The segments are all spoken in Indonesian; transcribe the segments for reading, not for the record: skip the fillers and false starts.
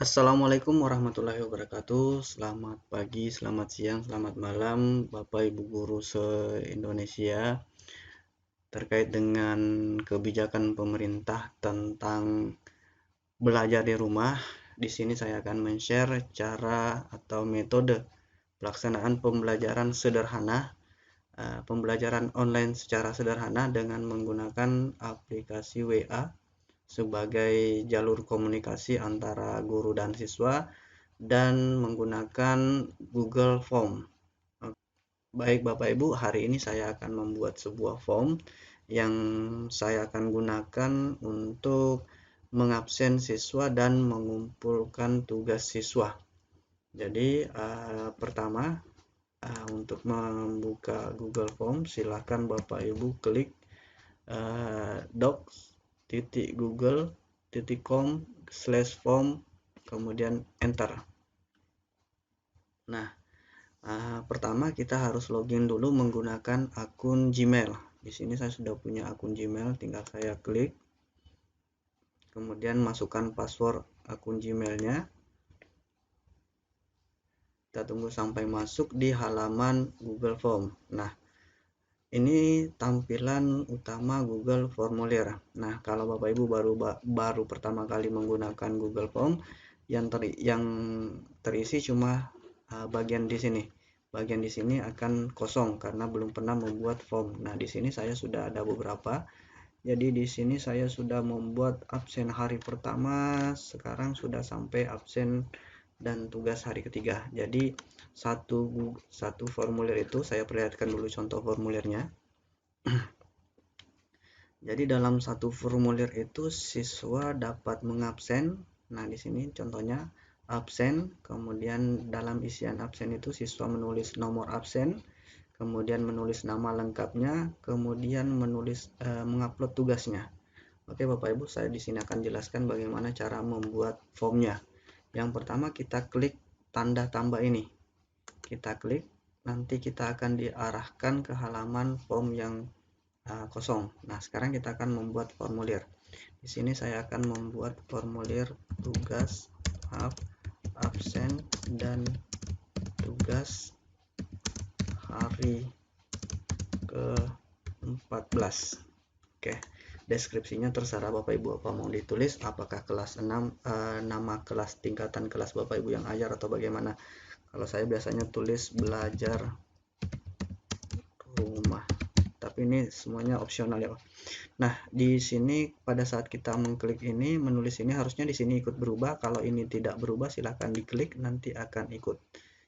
Assalamualaikum warahmatullahi wabarakatuh. Selamat pagi, selamat siang, selamat malam, Bapak Ibu guru se-Indonesia. Terkait dengan kebijakan pemerintah tentang belajar di rumah, di sini saya akan men-share cara atau metode pelaksanaan pembelajaran sederhana, pembelajaran online secara sederhana dengan menggunakan aplikasi WA sebagai jalur komunikasi antara guru dan siswa dan menggunakan Google Form. Baik Bapak Ibu, hari ini saya akan membuat sebuah form yang saya akan gunakan untuk mengabsen siswa dan mengumpulkan tugas siswa. Jadi pertama, untuk membuka Google Form, silakan Bapak Ibu klik docs.google.com/form, kemudian enter. Nah, pertama kita harus login dulu menggunakan akun Gmail. Di sini saya sudah punya akun Gmail, tinggal saya klik, kemudian masukkan password akun Gmailnya. Kita tunggu sampai masuk di halaman Google Form. Nah, ini tampilan utama Google Formulir. Nah, kalau Bapak Ibu baru pertama kali menggunakan Google Form, yang terisi cuma bagian di sini. Bagian di sini akan kosong karena belum pernah membuat form. Nah, di sini saya sudah ada beberapa. Jadi di sini saya sudah membuat absen hari pertama, sekarang sudah sampai absen dan tugas hari ketiga. Jadi satu formulir itu saya perlihatkan dulu contoh formulirnya. Jadi dalam satu formulir itu siswa dapat mengabsen. Nah, di sini contohnya absen, kemudian dalam isian absen itu siswa menulis nomor absen, kemudian menulis nama lengkapnya, kemudian mengupload tugasnya. Oke Bapak Ibu, saya di sini akan jelaskan bagaimana cara membuat formnya. Yang pertama kita klik tanda tambah ini. Kita klik, nanti kita akan diarahkan ke halaman form yang kosong. Nah, sekarang kita akan membuat formulir. Di sini saya akan membuat formulir tugas absen dan tugas hari ke-14. Oke, deskripsinya terserah Bapak Ibu apa mau ditulis, apakah kelas 6, nama kelas, tingkatan kelas Bapak Ibu yang ajar atau bagaimana. Kalau saya biasanya tulis belajar rumah, tapi ini semuanya opsional ya. Nah, di sini pada saat kita mengklik ini, menulis ini harusnya di sini ikut berubah. Kalau ini tidak berubah, silahkan diklik, nanti akan ikut.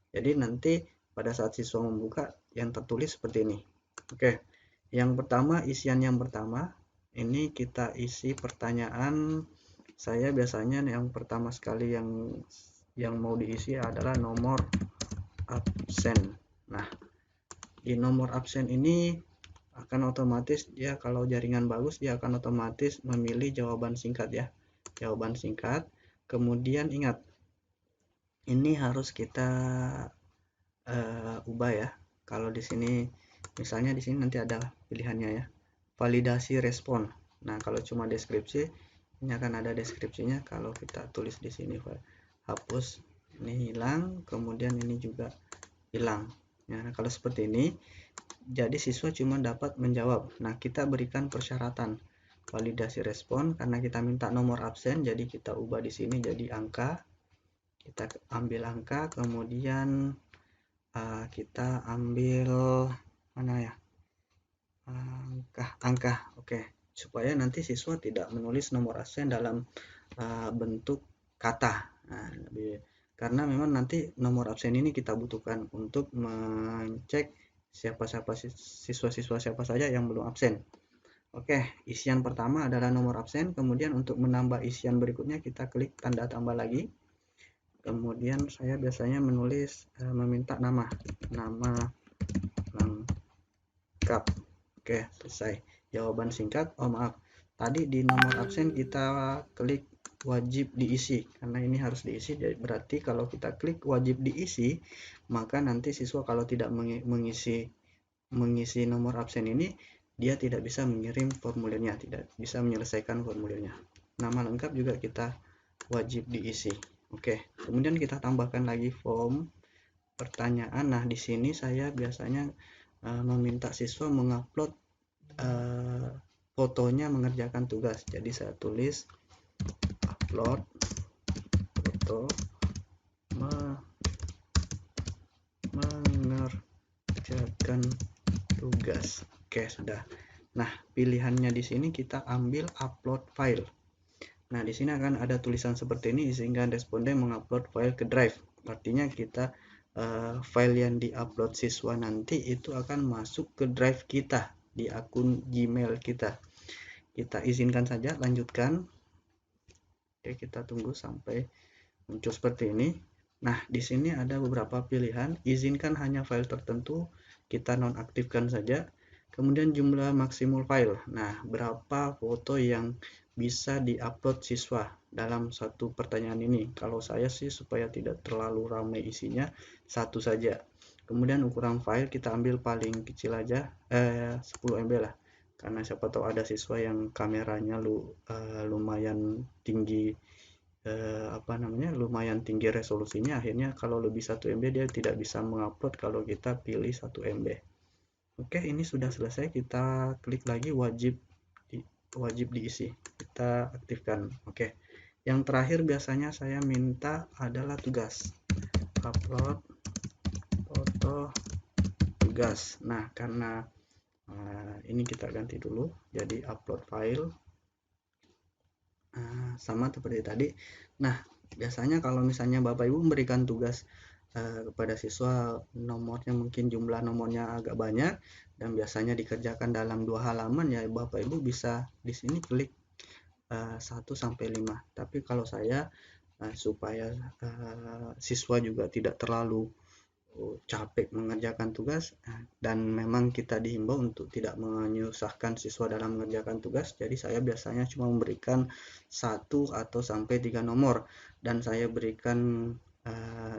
Jadi nanti pada saat siswa membuka, yang tertulis seperti ini. Oke, yang pertama, isian yang pertama, ini kita isi pertanyaan. Saya biasanya yang pertama sekali yang mau diisi adalah nomor absen. Nah, di nomor absen ini akan otomatis dia, kalau jaringan bagus, dia akan otomatis memilih jawaban singkat ya, jawaban singkat. Kemudian ingat, ini harus kita ubah ya. Kalau di sini misalnya di sini nanti ada pilihannya ya, validasi respon. Nah, kalau cuma deskripsi, ini akan ada deskripsinya. Kalau kita tulis di sini hapus, ini hilang, kemudian ini juga hilang. Nah, kalau seperti ini, jadi siswa cuma dapat menjawab. Nah, kita berikan persyaratan validasi respon karena kita minta nomor absen, jadi kita ubah di sini jadi angka. Kita ambil angka, kemudian kita ambil mana ya, angka. Oke, supaya nanti siswa tidak menulis nomor absen dalam bentuk kata. Nah, karena memang nanti nomor absen ini kita butuhkan untuk mengecek siapa-siapa siswa-siswa siapa saja yang belum absen. Oke, isian pertama adalah nomor absen. Kemudian untuk menambah isian berikutnya kita klik tanda tambah lagi. Kemudian saya biasanya meminta nama lengkap. Oke, selesai. Jawaban singkat. Oh maaf, tadi di nomor absen kita klik wajib diisi, karena ini harus diisi. Jadi berarti kalau kita klik wajib diisi, maka nanti siswa kalau tidak mengisi nomor absen ini, dia tidak bisa mengirim formulirnya, tidak bisa menyelesaikan formulirnya. Nama lengkap juga kita wajib diisi. Oke, kemudian kita tambahkan lagi form pertanyaan. Nah, di sini saya biasanya meminta siswa mengupload fotonya mengerjakan tugas. Jadi saya tulis upload foto mengerjakan tugas. Oke, sudah. Nah, pilihannya di sini kita ambil upload file. Nah, di sini akan ada tulisan seperti ini, izinkan responden mengupload file ke drive. Artinya kita file yang diupload siswa nanti itu akan masuk ke drive kita di akun Gmail kita. Kita izinkan saja, lanjutkan. Oke, kita tunggu sampai muncul seperti ini. Nah, di sini ada beberapa pilihan. Izinkan hanya file tertentu, kita nonaktifkan saja. Kemudian jumlah maksimal file. Nah, berapa foto yang bisa diupload siswa dalam satu pertanyaan ini? Kalau saya sih supaya tidak terlalu ramai isinya, satu saja. Kemudian ukuran file kita ambil paling kecil aja, 10 MB lah. Karena siapa tahu ada siswa yang kameranya lumayan tinggi, lumayan tinggi resolusinya, akhirnya kalau lebih 1 MB dia tidak bisa mengupload kalau kita pilih 1 MB. Oke, ini sudah selesai. Kita klik lagi wajib diisi, kita aktifkan. Oke, yang terakhir biasanya saya minta adalah tugas, upload foto tugas. Nah, karena ini kita ganti dulu jadi upload file, sama seperti tadi. Nah, biasanya kalau misalnya Bapak Ibu memberikan tugas kepada siswa, nomornya mungkin jumlah nomornya agak banyak dan biasanya dikerjakan dalam 2 halaman, ya Bapak Ibu bisa di sini klik 1 sampai 5. Tapi kalau saya supaya siswa juga tidak terlalu capek mengerjakan tugas, dan memang kita dihimbau untuk tidak menyusahkan siswa dalam mengerjakan tugas, jadi saya biasanya cuma memberikan 1 atau sampai 3 nomor, dan saya berikan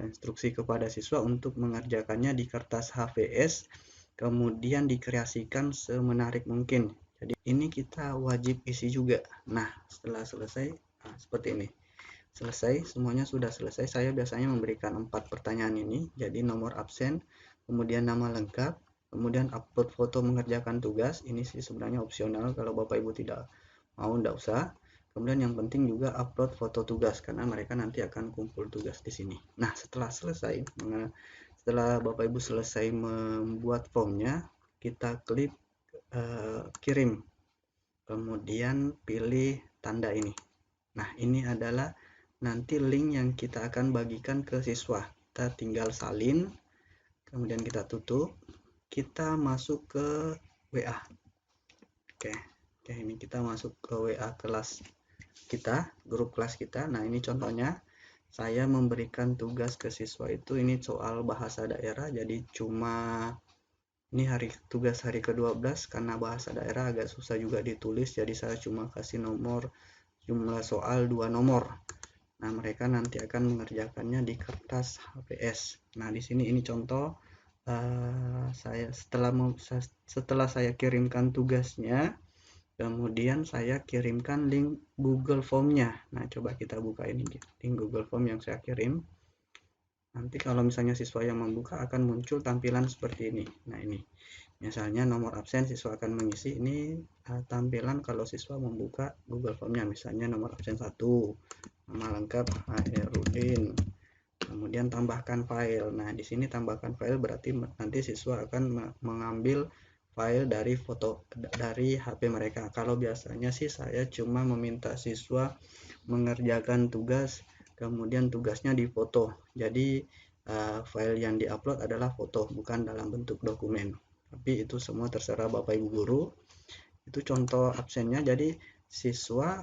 instruksi kepada siswa untuk mengerjakannya di kertas HVS, kemudian dikreasikan semenarik mungkin. Jadi ini kita wajib isi juga. Nah, setelah selesai seperti ini. Selesai, semuanya sudah selesai. Saya biasanya memberikan 4 pertanyaan ini, jadi nomor absen, kemudian nama lengkap, kemudian upload foto mengerjakan tugas. Ini sih sebenarnya opsional, kalau Bapak Ibu tidak mau, tidak usah. Kemudian yang penting juga upload foto tugas, karena mereka nanti akan kumpul tugas di sini. Nah, setelah Bapak Ibu selesai membuat formnya, kita klik kirim, kemudian pilih tanda ini. Nah, ini adalah nanti link yang kita akan bagikan ke siswa. Kita tinggal salin, kemudian kita tutup, kita masuk ke WA. Oke, ini kita masuk ke WA kelas kita, grup kelas kita. Nah, ini contohnya saya memberikan tugas ke siswa itu, ini soal bahasa daerah, jadi cuma ini tugas hari ke-12, karena bahasa daerah agak susah juga ditulis, jadi saya cuma kasih jumlah soal 2 nomor. Nah, mereka nanti akan mengerjakannya di kertas HVS. Nah, di sini ini contoh setelah saya kirimkan tugasnya, kemudian saya kirimkan link Google Form-nya. Nah, coba kita buka ini link Google Form yang saya kirim. Nanti kalau misalnya siswa yang membuka akan muncul tampilan seperti ini. Nah, ini misalnya nomor absen siswa akan mengisi. Ini tampilan kalau siswa membuka Google Form-nya, misalnya nomor absen 1, nama lengkap Hairudin, kemudian tambahkan file. Nah, di sini tambahkan file berarti nanti siswa akan mengambil file dari HP mereka. Kalau biasanya sih saya cuma meminta siswa mengerjakan tugas, kemudian tugasnya difoto. Jadi file yang diupload adalah foto, bukan dalam bentuk dokumen. Tapi itu semua terserah Bapak Ibu guru. Itu contoh absennya. Jadi siswa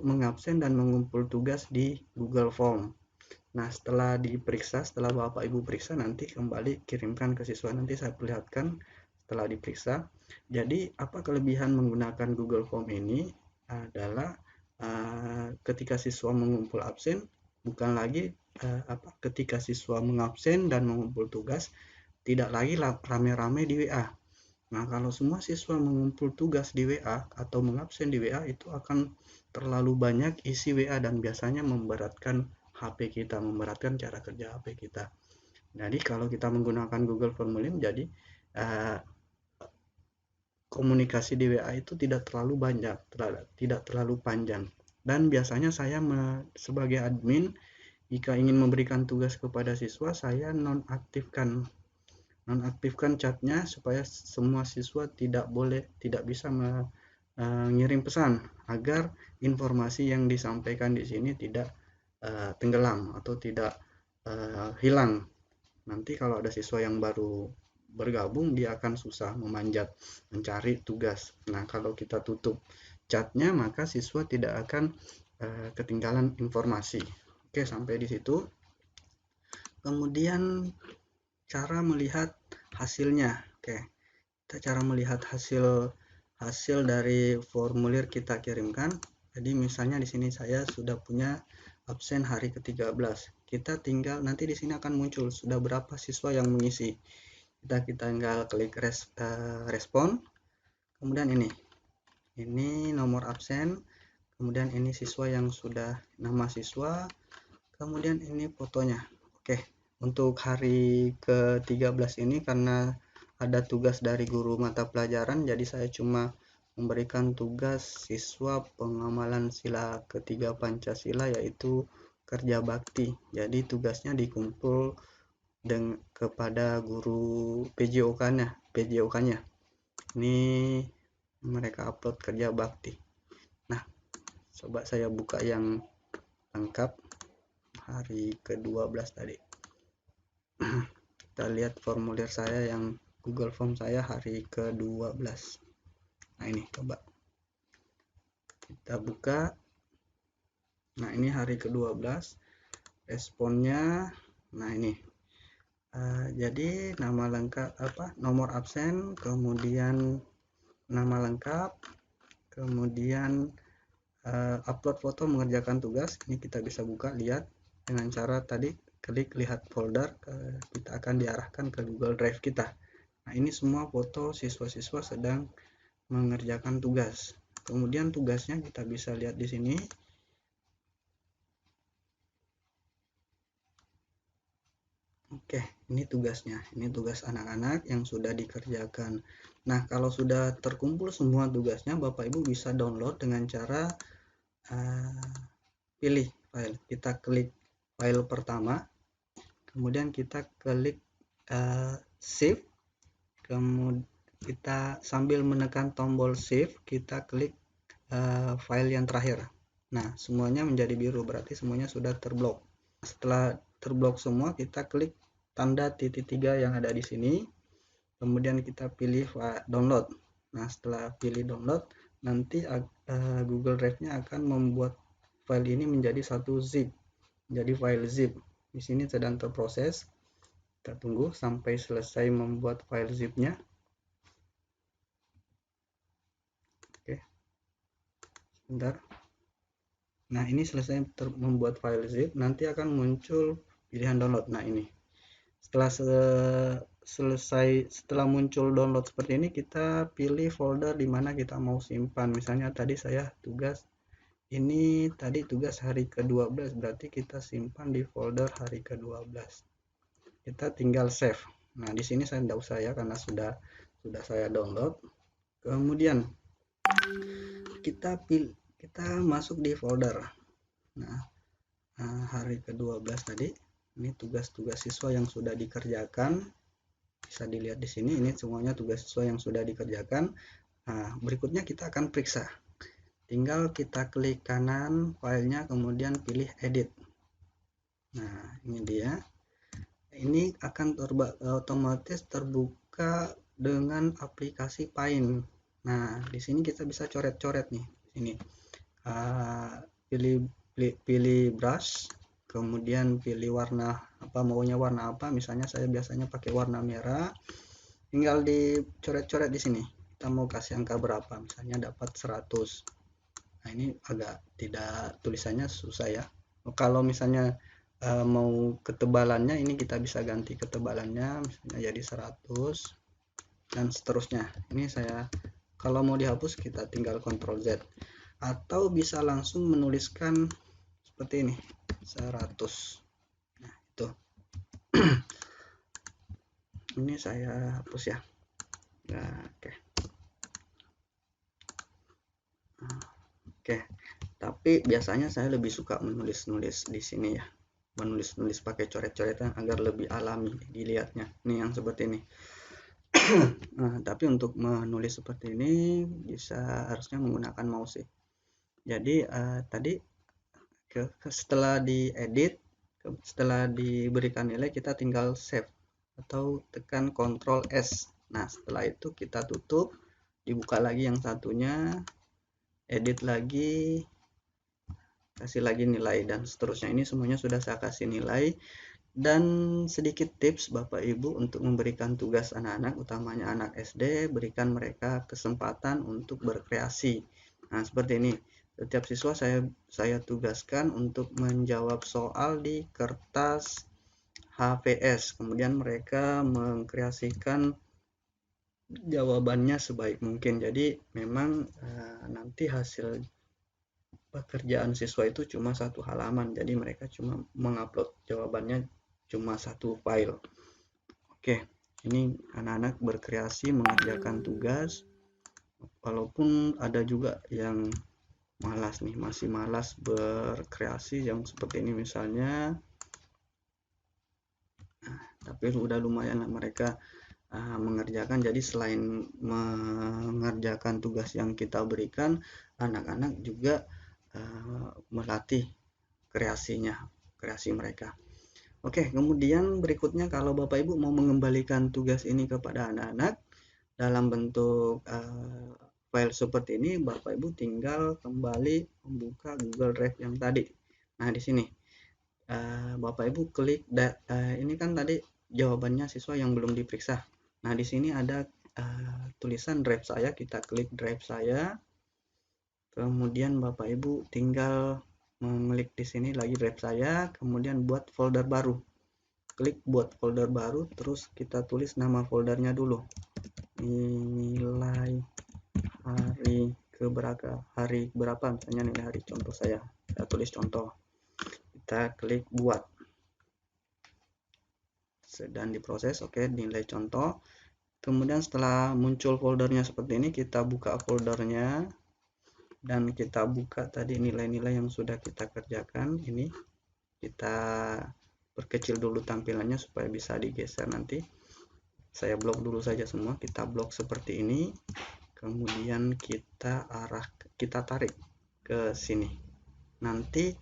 mengabsen dan mengumpul tugas di Google Form. Nah, setelah Bapak Ibu periksa, nanti kembali kirimkan ke siswa. Nanti saya perlihatkan setelah diperiksa. Jadi, apa kelebihan menggunakan Google Form ini adalah ketika siswa mengumpul absen, bukan lagi ketika siswa mengabsen dan mengumpul tugas, tidak lagi rame-rame di WA. Nah, kalau semua siswa mengumpul tugas di WA atau mengabsen di WA, itu akan terlalu banyak isi WA dan biasanya memberatkan HP kita, memberatkan cara kerja HP kita. Jadi kalau kita menggunakan Google Formulir, jadi uh, komunikasi di WA itu tidak terlalu banyak, tidak terlalu panjang. Dan biasanya saya sebagai admin, jika ingin memberikan tugas kepada siswa, saya nonaktifkan chatnya supaya semua siswa tidak bisa mengirim pesan, agar informasi yang disampaikan di sini tidak tenggelam atau tidak hilang. Nanti kalau ada siswa yang baru bergabung, dia akan susah memanjat mencari tugas. Nah, kalau kita tutup chatnya, maka siswa tidak akan ketinggalan informasi. Oke, sampai di situ. Kemudian cara melihat hasilnya. Oke, kita cara melihat hasil dari formulir kita kirimkan. Jadi misalnya di sini saya sudah punya absen hari ke-13. Kita tinggal nanti di sini akan muncul sudah berapa siswa yang mengisi. Kita tinggal klik respon. Kemudian ini nomor absen. Kemudian ini siswa yang sudah, nama siswa. Kemudian ini fotonya. Oke, untuk hari ke-13 ini karena ada tugas dari guru mata pelajaran, jadi saya cuma memberikan tugas siswa pengamalan sila ketiga Pancasila, yaitu kerja bakti. Jadi tugasnya dikumpul kepada guru PJOK-nya. Ini mereka upload kerja bakti. Nah, coba saya buka yang lengkap hari ke-12 tadi. Kita lihat formulir saya yang Google Form saya hari ke-12. Nah, ini coba kita buka. Nah, ini hari ke-12 responnya. Nah, ini jadi nama lengkap nomor absen, kemudian nama lengkap, kemudian upload foto mengerjakan tugas. Ini kita bisa buka, lihat dengan cara tadi klik lihat folder, kita akan diarahkan ke Google Drive kita. Nah, ini semua foto siswa-siswa sedang mengerjakan tugas. Kemudian tugasnya kita bisa lihat di sini. Oke, ini tugasnya. Ini tugas anak-anak yang sudah dikerjakan. Nah, kalau sudah terkumpul semua tugasnya, Bapak Ibu bisa download dengan cara pilih file. Kita klik file pertama, kemudian kita klik save, kemudian kita sambil menekan tombol save, kita klik file yang terakhir. Nah, semuanya menjadi biru, berarti semuanya sudah terblok. Setelah terblok semua, kita klik tanda titik 3 yang ada di sini, kemudian kita pilih download. Nah, setelah pilih download, nanti Google Drive-nya akan membuat file ini menjadi satu zip, jadi file zip. Di sini sedang terproses. Kita tunggu sampai selesai membuat file zip-nya. Oke, sebentar. Nah, ini selesai membuat file zip, nanti akan muncul pilihan download. Nah, ini setelah muncul download seperti ini, kita pilih folder di mana kita mau simpan. Misalnya tadi saya tugas ini, tadi tugas hari ke-12, berarti kita simpan di folder hari ke-12. Kita tinggal save. Nah, di sini saya tidak usah ya, karena sudah saya download. Kemudian kita masuk di folder. Nah, hari ke-12 tadi, ini tugas-tugas siswa yang sudah dikerjakan. Bisa dilihat di sini, ini semuanya tugas siswa yang sudah dikerjakan. Nah, berikutnya kita akan periksa. Tinggal kita klik kanan filenya, kemudian pilih edit. Nah, ini dia. Ini akan otomatis terbuka dengan aplikasi Paint. Nah, di sini kita bisa coret-coret nih. Ini pilih brush, kemudian pilih warna maunya warna apa. Misalnya saya biasanya pakai warna merah. Tinggal dicoret-coret di sini. Kita mau kasih angka berapa? Misalnya dapat 100. Nah, ini agak tulisannya susah ya. Kalau misalnya mau ketebalannya, ini kita bisa ganti ketebalannya, misalnya jadi 100. dan seterusnya. Ini saya kalau mau dihapus kita tinggal Ctrl Z, atau bisa langsung menuliskan seperti ini 100. Nah itu ini saya hapus ya. Nah, oke. Tapi biasanya saya lebih suka menulis-nulis di sini ya, menulis-nulis pakai coret-coretan agar lebih alami dilihatnya. Ini yang seperti ini. Nah, tapi untuk menulis seperti ini bisa harusnya menggunakan mouse sih. Jadi tadi setelah diedit, setelah diberikan nilai, kita tinggal save atau tekan Ctrl S. Nah setelah itu kita tutup, dibuka lagi yang satunya, edit lagi, kasih lagi nilai, dan seterusnya. Ini semuanya sudah saya kasih nilai. Dan sedikit tips Bapak Ibu untuk memberikan tugas anak-anak, utamanya anak SD, berikan mereka kesempatan untuk berkreasi. Nah seperti ini, setiap siswa saya tugaskan untuk menjawab soal di kertas HVS, kemudian mereka mengkreasikan jawabannya sebaik mungkin. Jadi memang nanti hasil pekerjaan siswa itu cuma satu halaman, jadi mereka cuma mengupload jawabannya cuma satu file. Oke, ini anak-anak berkreasi mengerjakan tugas, walaupun ada juga yang malas nih, masih malas berkreasi yang seperti ini misalnya. Nah, tapi udah lumayan lah mereka mengerjakan. Jadi selain mengerjakan tugas yang kita berikan, anak-anak juga melatih kreasi mereka. Oke, kemudian berikutnya kalau Bapak Ibu mau mengembalikan tugas ini kepada anak-anak dalam bentuk file seperti ini, Bapak Ibu tinggal kembali membuka Google Drive yang tadi. Nah di sini Bapak Ibu klik ini kan tadi jawabannya siswa yang belum diperiksa. Nah di sini ada tulisan drive saya, kita klik drive saya. Kemudian Bapak Ibu tinggal mengklik di sini lagi drive saya, kemudian buat folder baru. Klik buat folder baru, terus kita tulis nama foldernya dulu. Nilai hari berapa misalnya nilai hari contoh saya tulis contoh. Kita klik buat. Sedang diproses, oke, nilai contoh. Kemudian setelah muncul foldernya seperti ini, kita buka foldernya. Dan kita buka tadi nilai-nilai yang sudah kita kerjakan. Ini kita perkecil dulu tampilannya supaya bisa digeser nanti. Saya blok dulu saja semua, kita blok seperti ini. Kemudian kita tarik ke sini. Nanti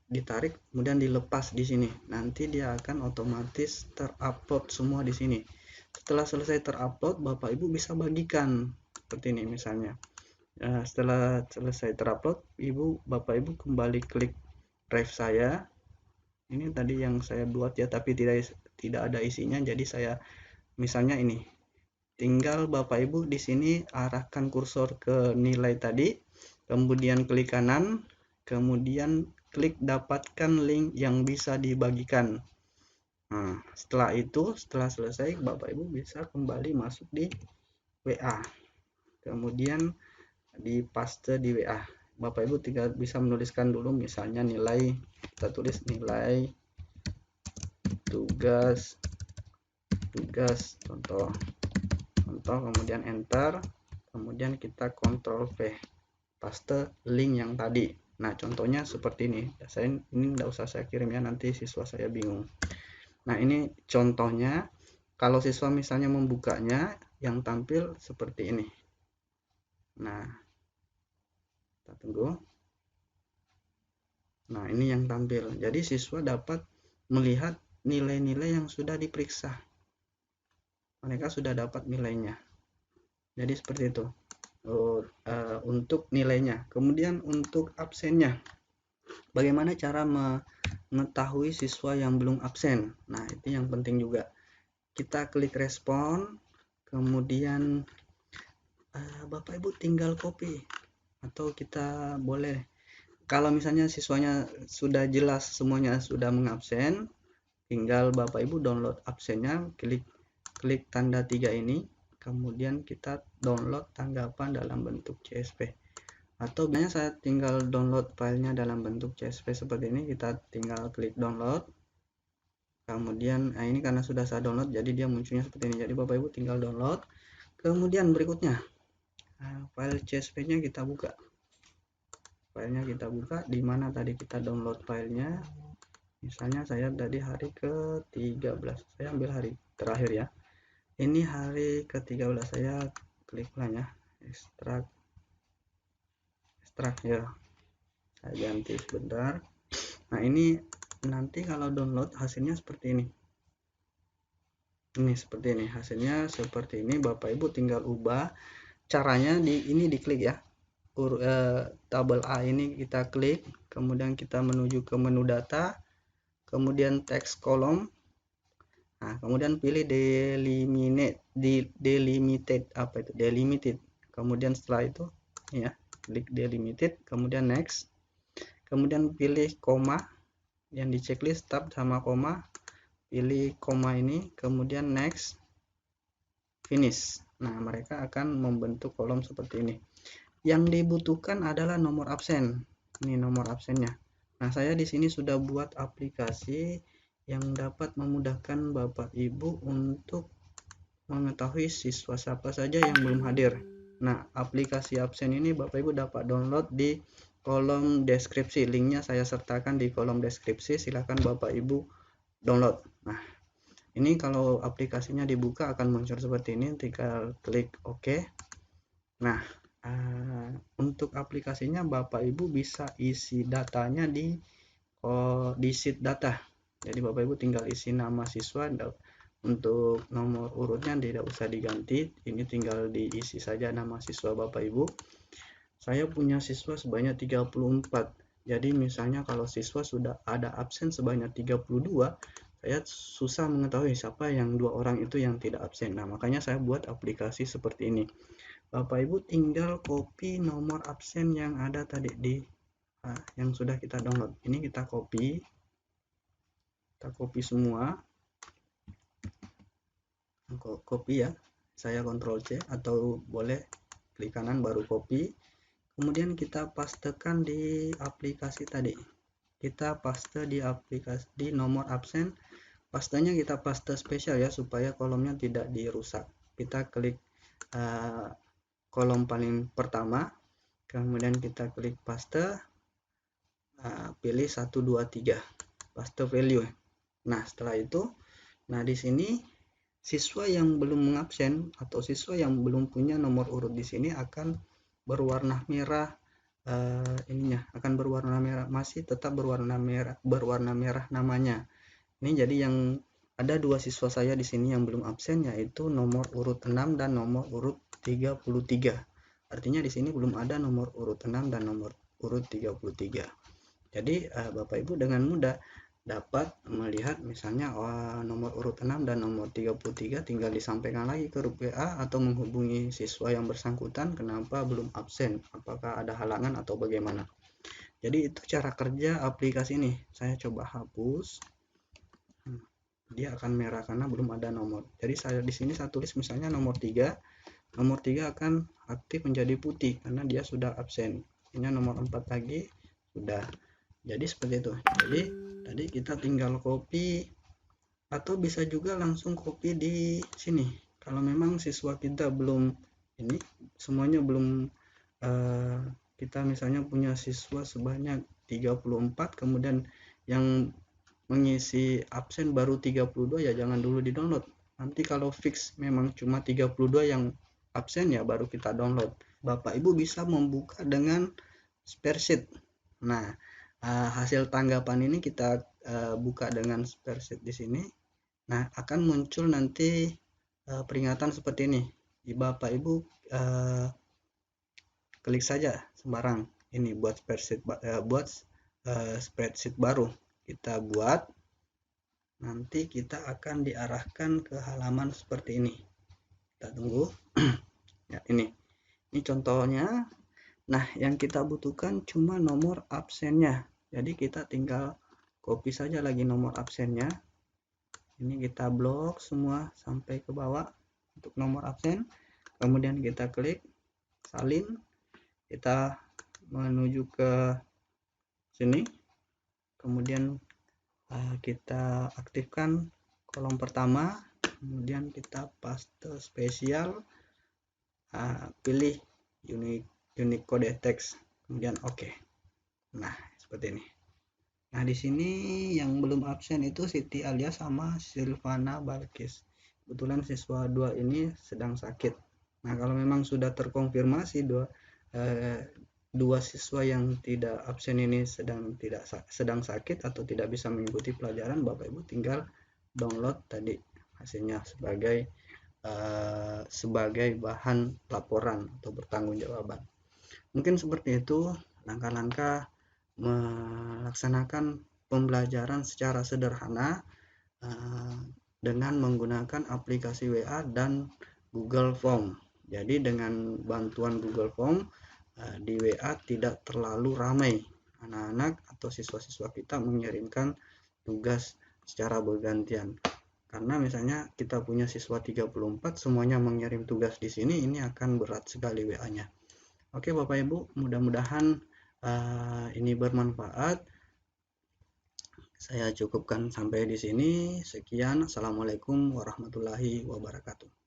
ditarik kemudian dilepas di sini. Nanti dia akan otomatis terupload semua di sini. Setelah selesai terupload, Bapak Ibu bisa bagikan seperti ini misalnya. Setelah selesai terupload, Bapak Ibu kembali klik drive saya. Ini tadi yang saya buat ya, tapi tidak ada isinya. Jadi saya misalnya ini, tinggal Bapak Ibu di sini arahkan kursor ke nilai tadi, kemudian klik kanan, kemudian klik dapatkan link yang bisa dibagikan. Nah, setelah selesai, Bapak Ibu bisa kembali masuk di WA. Kemudian di paste di WA. Bapak Ibu tinggal bisa menuliskan dulu misalnya nilai, kita tulis nilai tugas contoh, kemudian enter, kemudian kita Ctrl V, paste link yang tadi. Nah contohnya seperti ini. Ini enggak usah saya kirim ya, nanti siswa saya bingung. Nah ini contohnya, kalau siswa misalnya membukanya, yang tampil seperti ini. Nah kita tunggu. Nah ini yang tampil, jadi siswa dapat melihat nilai-nilai yang sudah diperiksa. Mereka sudah dapat nilainya. Jadi seperti itu untuk nilainya. Kemudian untuk absennya, bagaimana cara mengetahui siswa yang belum absen? Nah itu yang penting juga. Kita klik respon, kemudian Bapak Ibu tinggal copy, atau kita boleh, kalau misalnya siswanya sudah jelas semuanya sudah mengabsen, tinggal Bapak Ibu download absennya, klik klik tanda 3 ini, kemudian kita download tanggapan dalam bentuk CSV. Atau biasanya saya tinggal download filenya dalam bentuk CSV seperti ini, kita tinggal klik download. Kemudian ini karena sudah saya download jadi dia munculnya seperti ini. Jadi Bapak Ibu tinggal download. Kemudian berikutnya file CSV-nya kita buka. Filenya kita buka, di mana tadi kita download filenya. Misalnya saya tadi hari ke-13, saya ambil hari terakhir ya. Ini hari ke-13, saya klik lah ya, ekstrak ya, saya ganti sebentar. Nah ini nanti kalau download hasilnya seperti ini. Ini seperti ini hasilnya, seperti ini. Bapak Ibu tinggal ubah. Caranya ini diklik ya, tabel A ini kita klik, kemudian kita menuju ke menu data, kemudian teks kolom. Nah kemudian pilih delimited apa itu, delimited. Kemudian setelah itu ya klik delimited, kemudian next, kemudian pilih koma yang di checklist, tab sama koma, pilih koma ini, kemudian next, finish. Nah mereka akan membentuk kolom seperti ini. Yang dibutuhkan adalah nomor absen. Ini nomor absennya. Nah saya di sini sudah buat aplikasi yang dapat memudahkan Bapak Ibu untuk mengetahui siswa siapa saja yang belum hadir. Nah, aplikasi absen ini Bapak Ibu dapat download di kolom deskripsi. Linknya saya sertakan di kolom deskripsi. Silahkan Bapak Ibu download. Nah, ini kalau aplikasinya dibuka akan muncul seperti ini. Tinggal klik OK. Nah, untuk aplikasinya Bapak Ibu bisa isi datanya di sheet data. Jadi Bapak Ibu tinggal isi nama siswa. Untuk nomor urutnya tidak usah diganti, ini tinggal diisi saja nama siswa Bapak Ibu. Saya punya siswa sebanyak 34. Jadi misalnya kalau siswa sudah ada absen sebanyak 32, saya susah mengetahui siapa yang 2 orang itu yang tidak absen. Nah, makanya saya buat aplikasi seperti ini. Bapak Ibu tinggal copy nomor absen yang ada tadi di yang sudah kita download. Ini kita copy semua. Copy ya, saya Ctrl C atau boleh klik kanan baru copy, kemudian kita pastekan di aplikasi tadi. Kita paste di aplikasi di nomor absen, pastenya kita paste spesial ya supaya kolomnya tidak dirusak. Kita klik kolom paling pertama, kemudian kita klik paste, pilih 1 2 3 paste value. Nah setelah itu, nah di sini siswa yang belum mengabsen atau siswa yang belum punya nomor urut di sini akan berwarna merah, ininya akan berwarna merah, masih tetap berwarna merah namanya. Ini jadi yang ada 2 siswa saya di sini yang belum absen, yaitu nomor urut 6 dan nomor urut 33. Artinya di sini belum ada nomor urut 6 dan nomor urut 33. Jadi Bapak Ibu dengan mudah dapat melihat misalnya nomor urut 6 dan nomor 33, tinggal disampaikan lagi ke grup WA atau menghubungi siswa yang bersangkutan kenapa belum absen, apakah ada halangan atau bagaimana. Jadi itu cara kerja aplikasi ini. Saya coba hapus, dia akan merah karena belum ada nomor. Jadi saya di sini saya tulis misalnya nomor 3 akan aktif menjadi putih karena dia sudah absen. Ini nomor 4 lagi sudah. Jadi seperti itu. Jadi tadi kita tinggal copy atau bisa juga langsung copy di sini. Kalau memang siswa kita belum ini semuanya belum, kita misalnya punya siswa sebanyak 34, kemudian yang mengisi absen baru 32, ya jangan dulu di download. Nanti kalau fix memang cuma 32 yang absen ya baru kita download. Bapak Ibu bisa membuka dengan spreadsheet. Nah, hasil tanggapan ini kita buka dengan spreadsheet di sini. Nah, akan muncul nanti peringatan seperti ini. Bapak Ibu klik saja sembarang ini buat spreadsheet baru. Kita buat, nanti kita akan diarahkan ke halaman seperti ini. Kita tunggu. Ya, ini contohnya. Nah, yang kita butuhkan cuma nomor absennya. Jadi kita tinggal copy saja lagi nomor absennya. Ini kita blok semua sampai ke bawah untuk nomor absen. Kemudian kita klik salin, kita menuju ke sini, kemudian kita aktifkan kolom pertama, kemudian kita paste spesial, pilih Unicode text, kemudian oke. Nah, seperti ini. Nah, di sini yang belum absen itu Siti Alia sama Silvana Balkis. Kebetulan siswa 2 ini sedang sakit. Nah, kalau memang sudah terkonfirmasi dua siswa yang tidak absen ini sedang sakit atau tidak bisa mengikuti pelajaran, Bapak Ibu tinggal download tadi hasilnya sebagai bahan laporan atau pertanggungjawaban. Mungkin seperti itu langkah-langkah melaksanakan pembelajaran secara sederhana dengan menggunakan aplikasi WA dan Google Form. Jadi dengan bantuan Google Form di WA tidak terlalu ramai, anak-anak atau siswa-siswa kita mengirimkan tugas secara bergantian. Karena misalnya kita punya siswa 34 semuanya mengirim tugas di sini, ini akan berat sekali WA-nya. Oke Bapak Ibu, mudah-mudahan ini bermanfaat. Saya cukupkan sampai di sini. Sekian. Assalamualaikum warahmatullahi wabarakatuh.